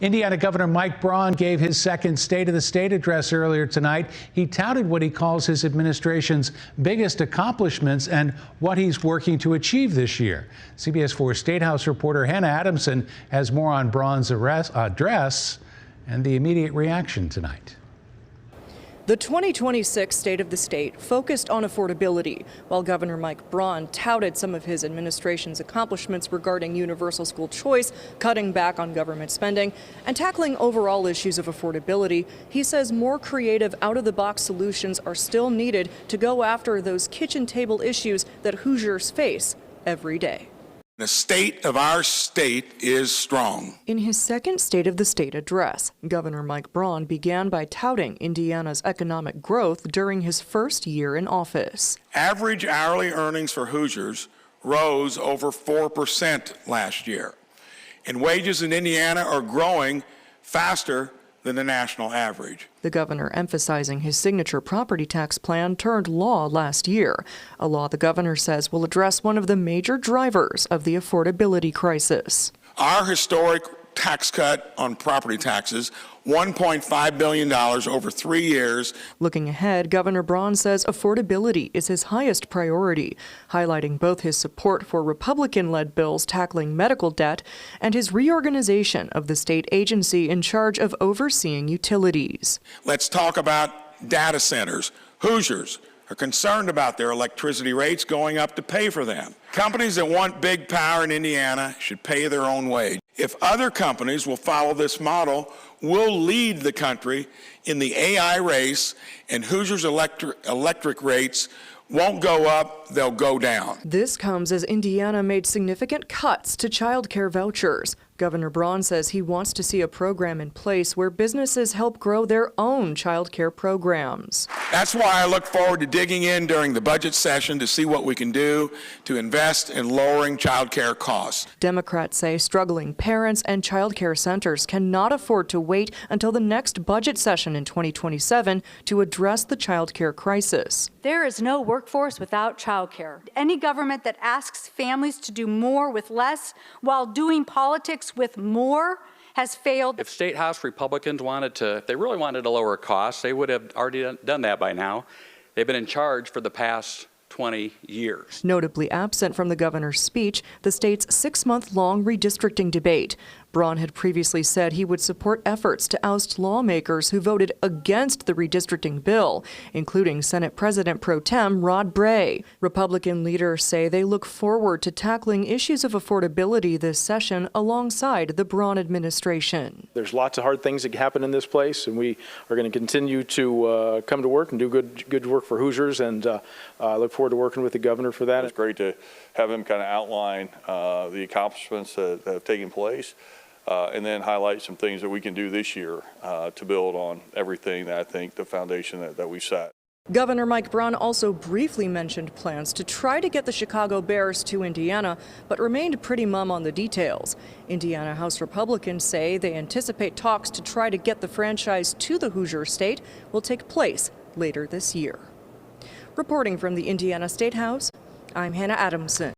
Indiana Governor Mike Braun gave his second State of the State address earlier tonight. He touted what he calls his administration's biggest accomplishments and what he's working to achieve this year. CBS 4 State House reporter Hannah Adamson has more on Braun's address and the immediate reaction tonight. The 2026 State of the State focused on affordability, while Governor Mike Braun touted some of his administration's accomplishments regarding universal school choice, cutting back on government spending, and tackling overall issues of affordability. He says more creative, out-of-the-box solutions are still needed to go after those kitchen table issues that Hoosiers face every day. The state of our state is strong. In his second State of the State address, Governor Mike Braun began by touting Indiana's economic growth during his first year in office. Average hourly earnings for Hoosiers rose over 4% last year, and wages in Indiana are growing faster than the national average. The governor emphasizing his signature property tax plan turned law last year, a law the governor says will address one of the major drivers of the affordability crisis. Our historic tax cut on property taxes, $1.5 billion over 3 years. Looking ahead, Governor Braun says affordability is his highest priority, highlighting both his support for Republican-led bills tackling medical debt and his reorganization of the state agency in charge of overseeing utilities. Let's talk about data centers. Hoosiers are concerned about their electricity rates going up to pay for them. Companies that want big power in Indiana should pay their own wage. If other companies will follow this model, we'll lead the country in the AI race, and Hoosiers' electric rates won't go up, they'll go down. This comes as Indiana made significant cuts to child care vouchers. Governor Braun says he wants to see a program in place where businesses help grow their own child care programs. That's why I look forward to digging in during the budget session to see what we can do to invest in lowering child care costs. Democrats say struggling parents and child care centers cannot afford to wait until the next budget session in 2027 to address the child care crisis. There is no workforce without child care. Any government that asks families to do more with less while doing politics with more has failed. If State House Republicans if they really wanted to lower costs, they would have already done that by now. They've been in charge for the past 20 years. Notably absent from the governor's speech, the state's 6-month-long redistricting debate. Braun had previously said he would support efforts to oust lawmakers who voted against the redistricting bill, including Senate President Pro Tem Rod Bray. Republican leaders say they look forward to tackling issues of affordability this session alongside the Braun administration. There's lots of hard things that happen in this place, and we are going to continue to come to work and do good work for Hoosiers, and I look forward to working with the governor for that. It's great to have him kind of outline the accomplishments that have taken place. And then highlight some things that we can do this year to build on everything that I think the foundation that we set. Governor Mike Braun also briefly mentioned plans to try to get the Chicago Bears to Indiana, but remained pretty mum on the details. Indiana House Republicans say they anticipate talks to try to get the franchise to the Hoosier state will take place later this year. Reporting from the Indiana State House, I'm Hannah Adamson.